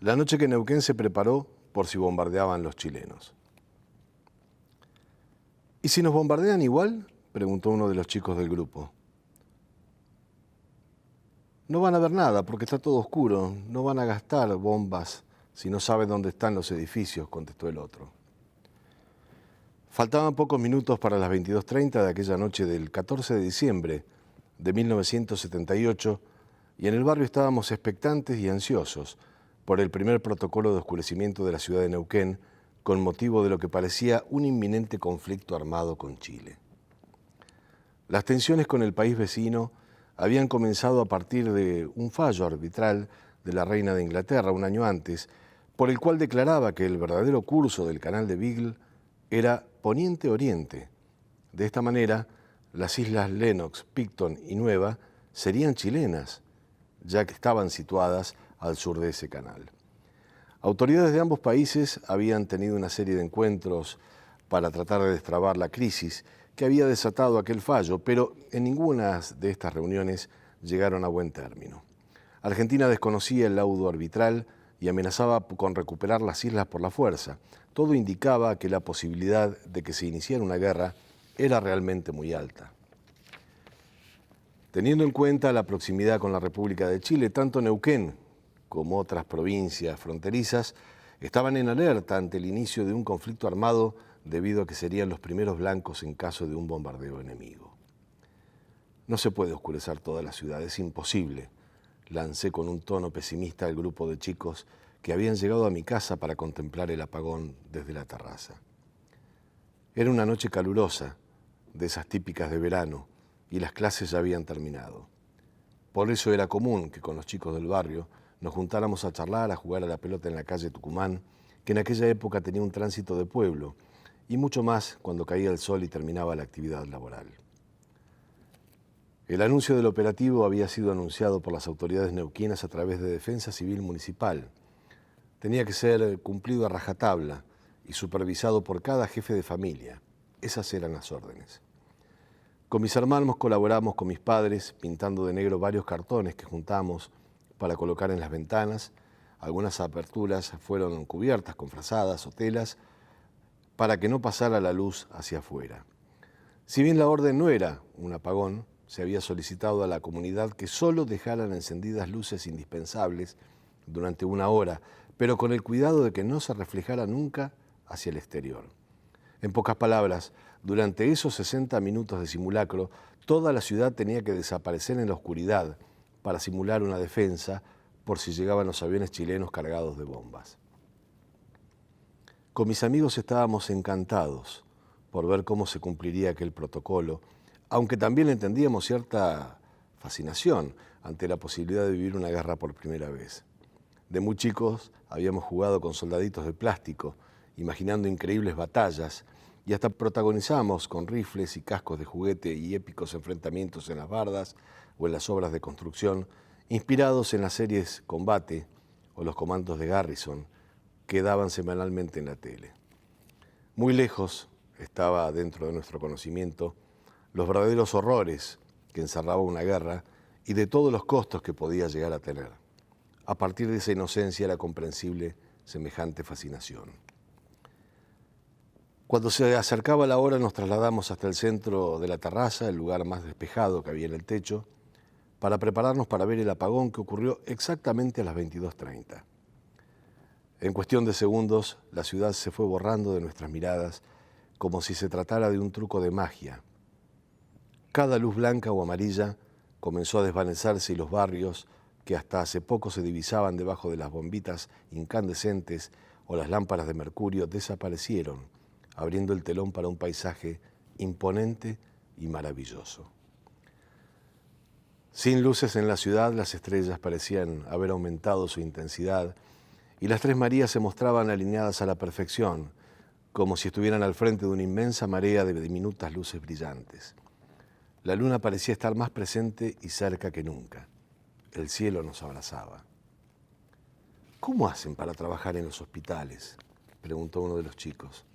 La noche que Neuquén se preparó por si bombardeaban los chilenos. ¿Y si nos bombardean igual?, preguntó uno de los chicos del grupo. No van a ver nada porque está todo oscuro, no van a gastar bombas si no saben dónde están los edificios, contestó el otro. Faltaban pocos minutos para las 22:30 de aquella noche del 14 de diciembre de 1978 y en el barrio estábamos expectantes y ansiosos por el primer protocolo de oscurecimiento de la ciudad de Neuquén con motivo de lo que parecía un inminente conflicto armado con Chile. Las tensiones con el país vecino habían comenzado a partir de un fallo arbitral de la reina de Inglaterra un año antes, por el cual declaraba que el verdadero curso del canal de Beagle era poniente-oriente. De esta manera, las islas Lennox, Picton y Nueva serían chilenas, ya que estaban situadas al sur de ese canal. Autoridades de ambos países habían tenido una serie de encuentros para tratar de destrabar la crisis que había desatado aquel fallo, pero en ninguna de estas reuniones llegaron a buen término. Argentina desconocía el laudo arbitral y amenazaba con recuperar las islas por la fuerza. Todo indicaba que la posibilidad de que se iniciara una guerra era realmente muy alta. Teniendo en cuenta la proximidad con la República de Chile, tanto Neuquén como otras provincias fronterizas estaban en alerta ante el inicio de un conflicto armado debido a que serían los primeros blancos en caso de un bombardeo enemigo. No se puede oscurecer toda la ciudad, es imposible, lancé con un tono pesimista al grupo de chicos que habían llegado a mi casa para contemplar el apagón desde la terraza. Era una noche calurosa, de esas típicas de verano, y las clases ya habían terminado. Por eso era común que con los chicos del barrio nos juntáramos a charlar, a jugar a la pelota en la calle Tucumán, que en aquella época tenía un tránsito de pueblo, y mucho más cuando caía el sol y terminaba la actividad laboral. El anuncio del operativo había sido anunciado por las autoridades neuquinas a través de Defensa Civil Municipal. Tenía que ser cumplido a rajatabla y supervisado por cada jefe de familia. Esas eran las órdenes. Con mis hermanos colaboramos con mis padres, pintando de negro varios cartones que juntamos para colocar en las ventanas. Algunas aperturas fueron cubiertas con frazadas o telas para que no pasara la luz hacia afuera. Si bien la orden no era un apagón, se había solicitado a la comunidad que solo dejaran encendidas luces indispensables durante una hora, pero con el cuidado de que no se reflejara nunca hacia el exterior. En pocas palabras, durante esos 60 minutos de simulacro, toda la ciudad tenía que desaparecer en la oscuridad para simular una defensa por si llegaban los aviones chilenos cargados de bombas. Con mis amigos estábamos encantados por ver cómo se cumpliría aquel protocolo, aunque también entendíamos cierta fascinación ante la posibilidad de vivir una guerra por primera vez. De muy chicos habíamos jugado con soldaditos de plástico, imaginando increíbles batallas, y hasta protagonizamos con rifles y cascos de juguete y épicos enfrentamientos en las bardas o en las obras de construcción, inspirados en las series Combate o los comandos de Garrison que daban semanalmente en la tele. Muy lejos estaba dentro de nuestro conocimiento los verdaderos horrores que encerraba una guerra y de todos los costos que podía llegar a tener. A partir de esa inocencia era comprensible semejante fascinación. Cuando se acercaba la hora nos trasladamos hasta el centro de la terraza, el lugar más despejado que había en el techo, para prepararnos para ver el apagón que ocurrió exactamente a las 22:30. En cuestión de segundos, la ciudad se fue borrando de nuestras miradas como si se tratara de un truco de magia. Cada luz blanca o amarilla comenzó a desvanecerse y los barrios, que hasta hace poco se divisaban debajo de las bombitas incandescentes o las lámparas de mercurio, desaparecieron, abriendo el telón para un paisaje imponente y maravilloso. Sin luces en la ciudad, las estrellas parecían haber aumentado su intensidad y las Tres Marías se mostraban alineadas a la perfección, como si estuvieran al frente de una inmensa marea de diminutas luces brillantes. La luna parecía estar más presente y cerca que nunca. El cielo nos abrazaba. ¿Cómo hacen para trabajar en los hospitales?, preguntó uno de los chicos.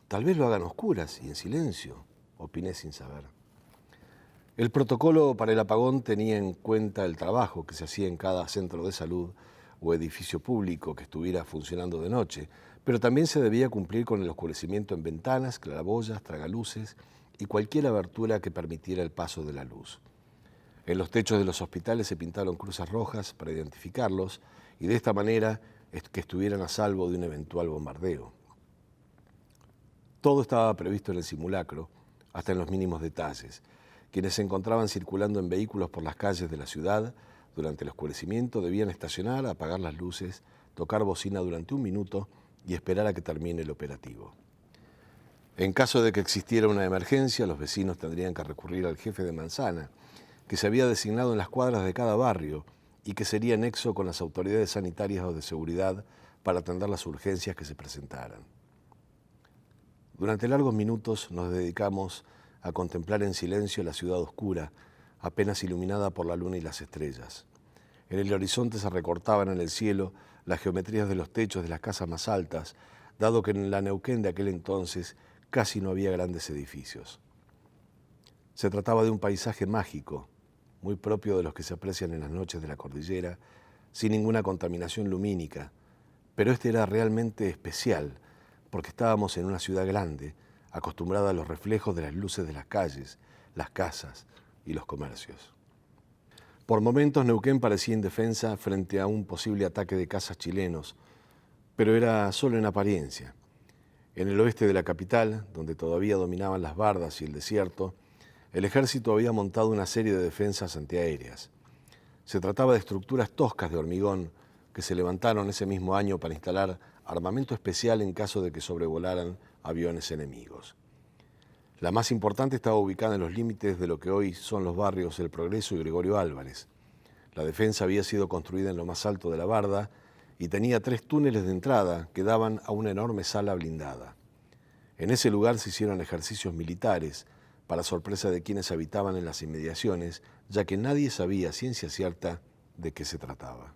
Tal vez lo hagan a oscuras y en silencio, opiné sin saber. El protocolo para el apagón tenía en cuenta el trabajo que se hacía en cada centro de salud o edificio público que estuviera funcionando de noche, pero también se debía cumplir con el oscurecimiento en ventanas, claraboyas, tragaluces y cualquier abertura que permitiera el paso de la luz. En los techos de los hospitales se pintaron cruces rojas para identificarlos y de esta manera que estuvieran a salvo de un eventual bombardeo. Todo estaba previsto en el simulacro, hasta en los mínimos detalles. Quienes se encontraban circulando en vehículos por las calles de la ciudad durante el oscurecimiento debían estacionar, apagar las luces, tocar bocina durante 1 minuto y esperar a que termine el operativo. En caso de que existiera una emergencia, los vecinos tendrían que recurrir al jefe de manzana, que se había designado en las cuadras de cada barrio y que sería nexo con las autoridades sanitarias o de seguridad para atender las urgencias que se presentaran. Durante largos minutos nos dedicamos a contemplar en silencio la ciudad oscura, apenas iluminada por la luna y las estrellas. En el horizonte se recortaban en el cielo las geometrías de los techos de las casas más altas, dado que en la Neuquén de aquel entonces casi no había grandes edificios. Se trataba de un paisaje mágico, muy propio de los que se aprecian en las noches de la cordillera, sin ninguna contaminación lumínica, pero este era realmente especial, porque estábamos en una ciudad grande, acostumbrada a los reflejos de las luces de las calles, las casas y los comercios. Por momentos Neuquén parecía indefensa frente a un posible ataque de cazas chilenos, pero era solo en apariencia. En el oeste de la capital, donde todavía dominaban las bardas y el desierto, el ejército había montado una serie de defensas antiaéreas. Se trataba de estructuras toscas de hormigón que se levantaron ese mismo año para instalar armamento especial en caso de que sobrevolaran aviones enemigos. La más importante estaba ubicada en los límites de lo que hoy son los barrios El Progreso y Gregorio Álvarez. La defensa había sido construida en lo más alto de la barda y tenía 3 túneles de entrada que daban a una enorme sala blindada. En ese lugar se hicieron ejercicios militares, para sorpresa de quienes habitaban en las inmediaciones, ya que nadie sabía a ciencia cierta de qué se trataba.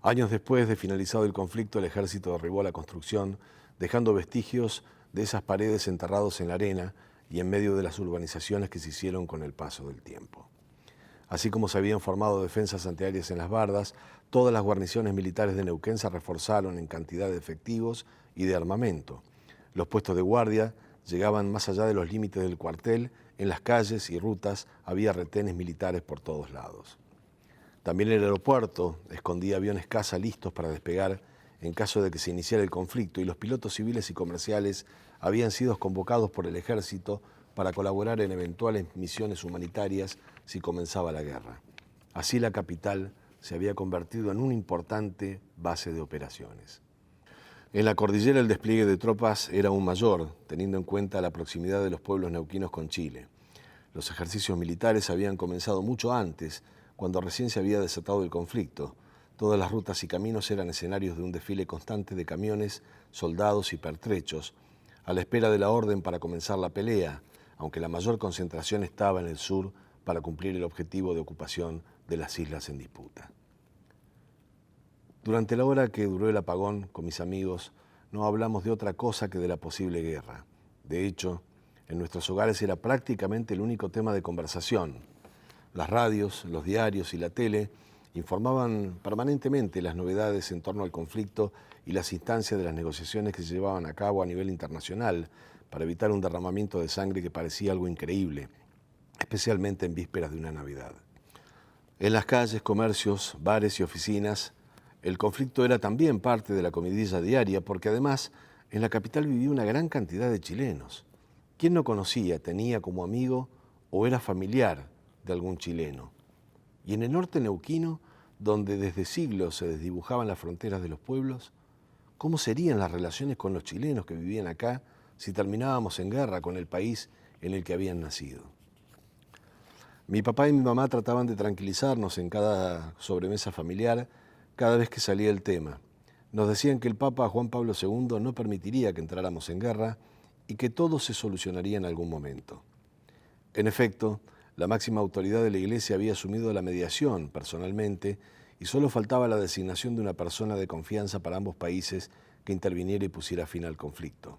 Años después de finalizado el conflicto, el ejército derribó la construcción, dejando vestigios de esas paredes enterrados en la arena y en medio de las urbanizaciones que se hicieron con el paso del tiempo. Así como se habían formado defensas antiaéreas en las bardas, todas las guarniciones militares de Neuquén se reforzaron en cantidad de efectivos y de armamento. Los puestos de guardia llegaban más allá de los límites del cuartel, en las calles y rutas había retenes militares por todos lados. También el aeropuerto escondía aviones caza listos para despegar en caso de que se iniciara el conflicto, y los pilotos civiles y comerciales habían sido convocados por el ejército para colaborar en eventuales misiones humanitarias si comenzaba la guerra. Así la capital se había convertido en una importante base de operaciones. En la cordillera el despliegue de tropas era aún mayor, teniendo en cuenta la proximidad de los pueblos neuquinos con Chile. Los ejercicios militares habían comenzado mucho antes, cuando recién se había desatado el conflicto. Todas las rutas y caminos eran escenarios de un desfile constante de camiones, soldados y pertrechos, a la espera de la orden para comenzar la pelea, aunque la mayor concentración estaba en el sur para cumplir el objetivo de ocupación de las islas en disputa. Durante la hora que duró el apagón, con mis amigos, no hablamos de otra cosa que de la posible guerra. De hecho, en nuestros hogares era prácticamente el único tema de conversación. Las radios, los diarios y la tele informaban permanentemente las novedades en torno al conflicto y las instancias de las negociaciones que se llevaban a cabo a nivel internacional para evitar un derramamiento de sangre que parecía algo increíble, especialmente en vísperas de una Navidad. En las calles, comercios, bares y oficinas, el conflicto era también parte de la comidilla diaria, porque además en la capital vivía una gran cantidad de chilenos. ¿Quién no conocía, tenía como amigo o era familiar de algún chileno? Y en el norte neuquino, donde desde siglos se desdibujaban las fronteras de los pueblos, ¿cómo serían las relaciones con los chilenos que vivían acá si terminábamos en guerra con el país en el que habían nacido? Mi papá y mi mamá trataban de tranquilizarnos en cada sobremesa familiar cada vez que salía el tema. Nos decían que el Papa Juan Pablo II no permitiría que entráramos en guerra y que todo se solucionaría en algún momento. En efecto, la máxima autoridad de la Iglesia había asumido la mediación personalmente y solo faltaba la designación de una persona de confianza para ambos países que interviniera y pusiera fin al conflicto.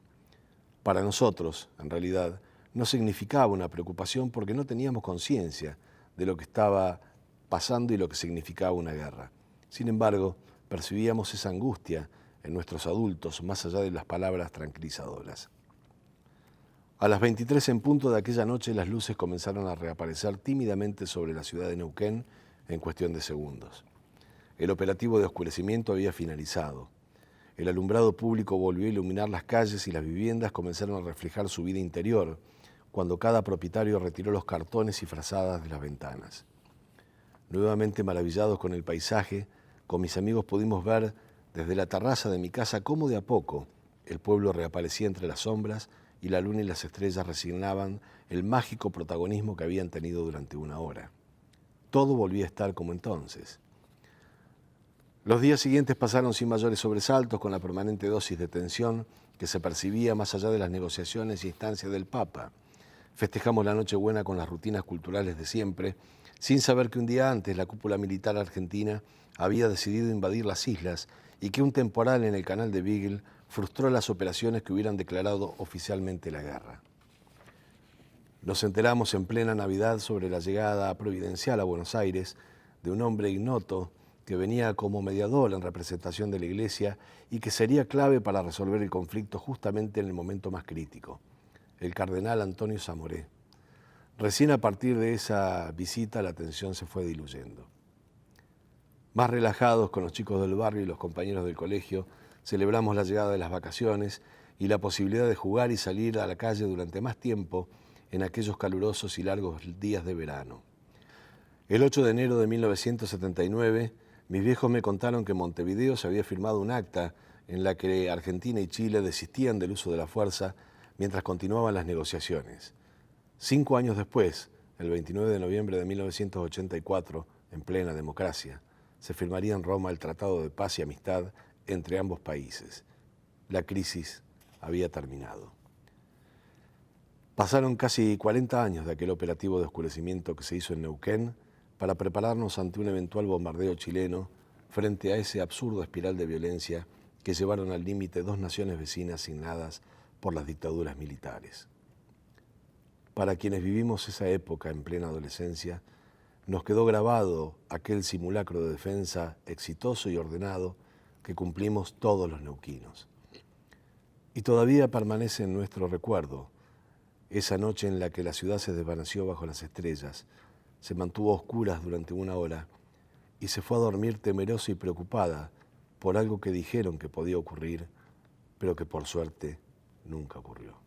Para nosotros, en realidad, no significaba una preocupación porque no teníamos conciencia de lo que estaba pasando y lo que significaba una guerra. Sin embargo, percibíamos esa angustia en nuestros adultos más allá de las palabras tranquilizadoras. A las 23 en punto de aquella noche las luces comenzaron a reaparecer tímidamente sobre la ciudad de Neuquén en cuestión de segundos. El operativo de oscurecimiento había finalizado. El alumbrado público volvió a iluminar las calles y las viviendas comenzaron a reflejar su vida interior cuando cada propietario retiró los cartones y frazadas de las ventanas. Nuevamente maravillados con el paisaje, con mis amigos pudimos ver desde la terraza de mi casa cómo de a poco el pueblo reaparecía entre las sombras y la luna y las estrellas resignaban el mágico protagonismo que habían tenido durante una hora. Todo volvía a estar como entonces. Los días siguientes pasaron sin mayores sobresaltos, con la permanente dosis de tensión que se percibía más allá de las negociaciones e instancias del Papa. Festejamos la Nochebuena con las rutinas culturales de siempre, sin saber que un día antes la cúpula militar argentina había decidido invadir las islas y que un temporal en el canal de Beagle frustró las operaciones que hubieran declarado oficialmente la guerra. Nos enteramos en plena Navidad sobre la llegada providencial a Buenos Aires de un hombre ignoto que venía como mediador en representación de la Iglesia y que sería clave para resolver el conflicto justamente en el momento más crítico, el cardenal Antonio Zamoré. Recién a partir de esa visita la tensión se fue diluyendo. Más relajados con los chicos del barrio y los compañeros del colegio, celebramos la llegada de las vacaciones y la posibilidad de jugar y salir a la calle durante más tiempo en aquellos calurosos y largos días de verano. El 8 de enero de 1979, mis viejos me contaron que en Montevideo se había firmado un acta en la que Argentina y Chile desistían del uso de la fuerza mientras continuaban las negociaciones. 5 años después, el 29 de noviembre de 1984, en plena democracia, se firmaría en Roma el Tratado de Paz y Amistad entre ambos países. La crisis había terminado. Pasaron casi 40 años de aquel operativo de oscurecimiento que se hizo en Neuquén para prepararnos ante un eventual bombardeo chileno frente a ese absurdo espiral de violencia que llevaron al límite dos naciones vecinas asignadas por las dictaduras militares. Para quienes vivimos esa época en plena adolescencia, nos quedó grabado aquel simulacro de defensa exitoso y ordenado que cumplimos todos los neuquinos. Y todavía permanece en nuestro recuerdo esa noche en la que la ciudad se desvaneció bajo las estrellas, se mantuvo a oscuras durante una hora y se fue a dormir temerosa y preocupada por algo que dijeron que podía ocurrir, pero que por suerte nunca ocurrió.